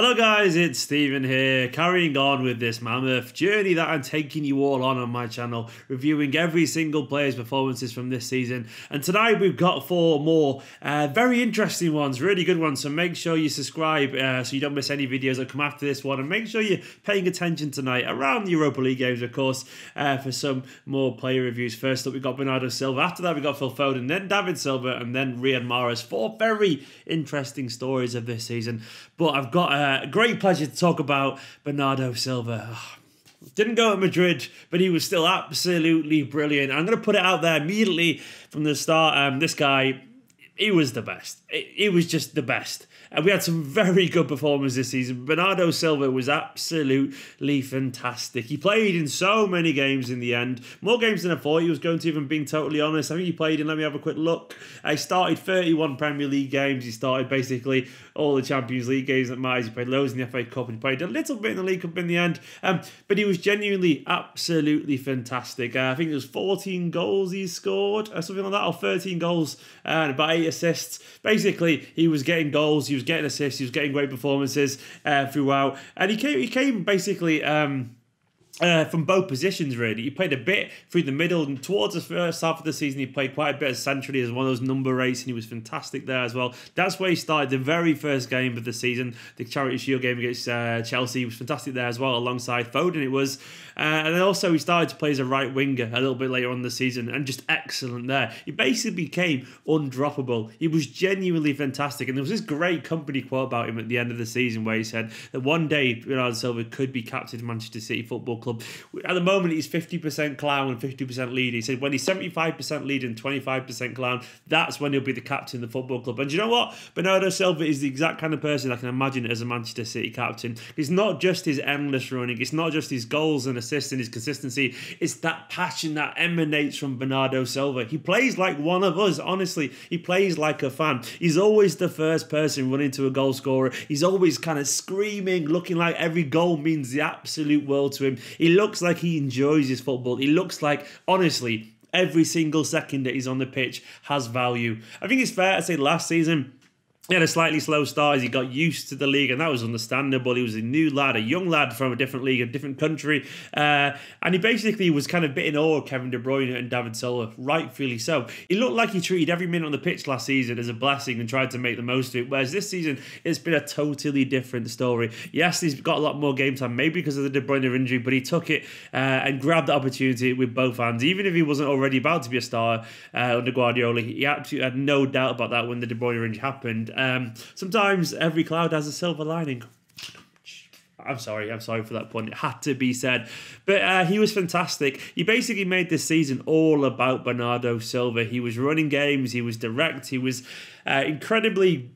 Hello guys, it's Steven here, carrying on with this mammoth journey that I'm taking you all on my channel, reviewing every single player's performances from this season. And tonight we've got 4 more very interesting ones, really good ones, so make sure you subscribe so you don't miss any videos that come after this one, and make sure you're paying attention tonight around the Europa League games, of course, for some more player reviews. First up, we've got Bernardo Silva, after that we've got Phil Foden, then David Silva, and then Riyad Mahrez. 4 very interesting stories of this season, but I've got a great pleasure to talk about Bernardo Silva. Didn't go at Madrid, but he was still absolutely brilliant. I'm going to put it out there immediately from the start. This guy, he was the best. He was just the best. And we had some very good performances this season. Bernardo Silva was absolutely fantastic. He played in so many games in the end. More games than I thought he was going to, even being totally honest. I think he played in, let me have a quick look. He started 31 Premier League games. He started basically all the Champions League games that matters. He played loads in the FA Cup. And he played a little bit in the League Cup in the end. But he was genuinely absolutely fantastic. I think it was 14 goals he scored, or something like that, or 13 goals and about 8 assists. Basically, he was getting goals. He was getting assists, he was getting great performances throughout, and he came basically from both positions, really. He played a bit through the middle, and towards the first half of the season, he played quite a bit centrally as one of those number 8s, and he was fantastic there as well. That's where he started the very first game of the season, the Charity Shield game against Chelsea. He was fantastic there as well, alongside Foden it was. And then also he started to play as a right winger a little bit later on in the season, and just excellent there. He basically became undroppable. He was genuinely fantastic, and there was this great Kompany quote about him at the end of the season where he said that one day Bernardo Silva could be captain of Manchester City Football Club. At the moment, he's 50% clown and 50% leader. He said when he's 75% leader and 25% clown, that's when he'll be the captain of the football club. And you know what? Bernardo Silva is the exact kind of person I can imagine as a Manchester City captain. It's not just his endless running. It's not just his goals and assists and his consistency. It's that passion that emanates from Bernardo Silva. He plays like one of us, honestly. He plays like a fan. He's always the first person running to a goal scorer. He's always kind of screaming, looking like every goal means the absolute world to him. He looks like he enjoys his football. He looks like, honestly, every single second that he's on the pitch has value. I think it's fair to say last season, he had a slightly slow start as he got used to the league, and that was understandable. He was a new lad, a young lad from a different league, a different country, and he basically was kind of a bit in awe of Kevin De Bruyne and David Silva, rightfully so. He looked like he treated every minute on the pitch last season as a blessing and tried to make the most of it, whereas this season, it's been a totally different story. Yes, he's got a lot more game time, maybe because of the De Bruyne injury, but he took it and grabbed the opportunity with both hands. Even if he wasn't already about to be a star under Guardiola, he absolutely had no doubt about that when the De Bruyne injury happened. Sometimes every cloud has a silver lining. I'm sorry for that pun. It had to be said. But he was fantastic. He basically made this season all about Bernardo Silva. He was running games. He was direct. He was incredibly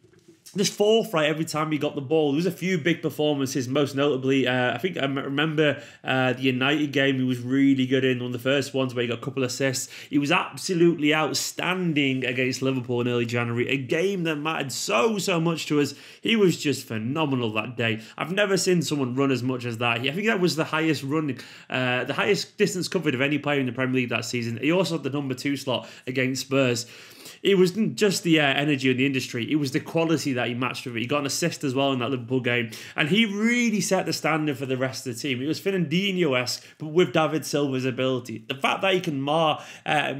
just forthright every time he got the ball. There was a few big performances, most notably, I think I remember the United game he was really good in, one of the first ones where he got a couple of assists. He was absolutely outstanding against Liverpool in early January, a game that mattered so much to us. He was just phenomenal that day. I've never seen someone run as much as that. I think that was the highest run, the highest distance covered of any player in the Premier League that season. He also had the number 2 slot against Spurs. It wasn't just the energy in the industry, it was the quality that he matched with it. He got an assist as well in that Liverpool game, and he really set the standard for the rest of the team. It was Fernandinho-esque, but with David Silva's ability. The fact that he can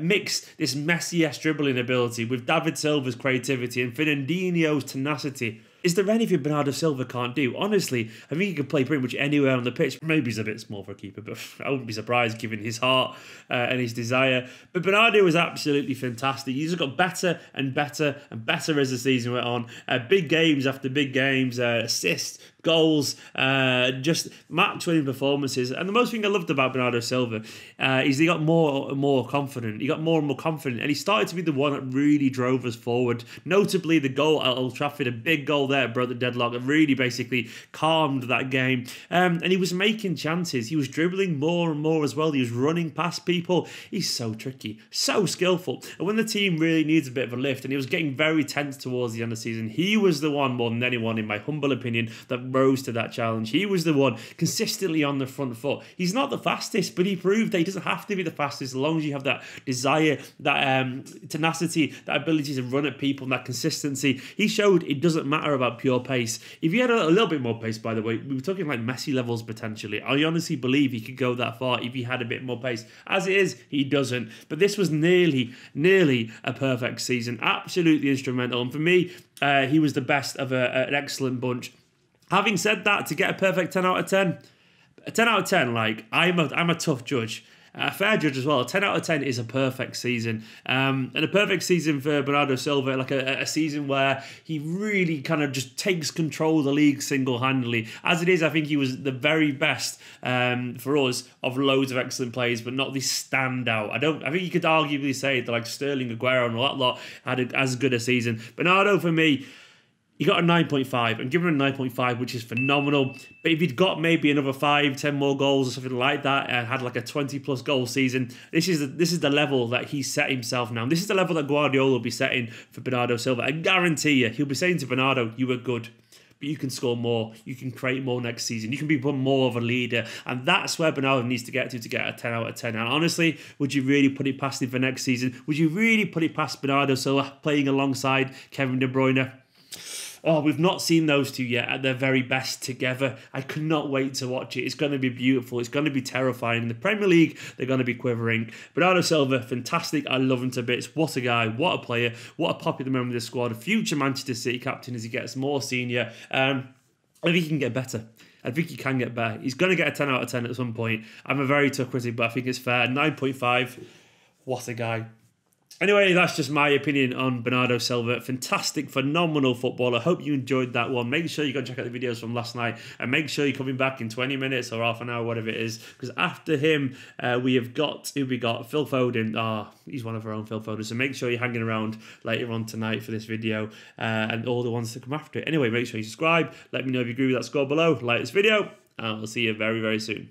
mix this Messi-esque dribbling ability with David Silva's creativity and Fernandinho's tenacity. Is there anything Bernardo Silva can't do? Honestly, I think he could play pretty much anywhere on the pitch. Maybe he's a bit small for a keeper, but I wouldn't be surprised given his heart and his desire. But Bernardo was absolutely fantastic. He just got better and better and better as the season went on. Big games after big games, assists, goals, just match-winning performances. And the most thing I loved about Bernardo Silva is he got more and more confident. He got more and more confident, and he started to be the one that really drove us forward. Notably, the goal at Old Trafford, a big goal there, broke the deadlock, and really basically calmed that game. And he was making chances. He was dribbling more and more as well. He was running past people. He's so tricky, so skillful. And when the team really needs a bit of a lift, and he was getting very tense towards the end of the season, he was the one more than anyone, in my humble opinion, that rose to that challenge. He was the one consistently on the front foot. He's not the fastest, but he proved that he doesn't have to be the fastest as long as you have that desire, that tenacity, that ability to run at people, and that consistency. He showed it doesn't matter about pure pace. If he had a little bit more pace, by the way, we were talking like Messi levels potentially. I honestly believe he could go that far if he had a bit more pace. As it is, he doesn't. But this was nearly a perfect season. Absolutely instrumental. And for me, he was the best of an excellent bunch. Having said that, to get a perfect 10 out of 10, a 10 out of 10, like, I'm a tough judge. A fair judge as well. A 10 out of 10 is a perfect season. And a perfect season for Bernardo Silva, like a season where he really kind of just takes control of the league single-handedly. As it is, I think he was the very best for us of loads of excellent players, but not the standout. I think you could arguably say that like Sterling, Aguero and all that lot had as good a season. Bernardo, for me, he got a 9.5 and given him a 9.5, which is phenomenal. But if he'd got maybe another 5, 10 more goals or something like that and had like a 20+ goal season, this is the level that he set himself now. This is the level that Guardiola will be setting for Bernardo Silva. I guarantee you, he'll be saying to Bernardo, you were good, but you can score more. You can create more next season. You can become more of a leader. And that's where Bernardo needs to get a 10 out of 10. And honestly, would you really put it past him for next season? Would you really put it past Bernardo Silva playing alongside Kevin De Bruyne? Oh, we've not seen those two yet at their very best together. I could not wait to watch it. It's going to be beautiful. It's going to be terrifying. In the Premier League, they're going to be quivering. Bernardo Silva, fantastic. I love him to bits. What a guy. What a player. What a popular member of the squad. A future Manchester City captain as he gets more senior. I think he can get better. I think he can get better. He's going to get a 10 out of 10 at some point. I'm a very tough critic, but I think it's fair. 9.5. What a guy. Anyway, that's just my opinion on Bernardo Silva. Fantastic, phenomenal footballer. Hope you enjoyed that one. Make sure you go check out the videos from last night and make sure you're coming back in 20 minutes or half an hour, whatever it is. Because after him, we have got, who we got? Phil Foden. He's one of our own Phil Foden. So make sure you're hanging around later on tonight for this video and all the ones that come after it. Anyway, make sure you subscribe. Let me know if you agree with that score below. Like this video and we'll see you very, very soon.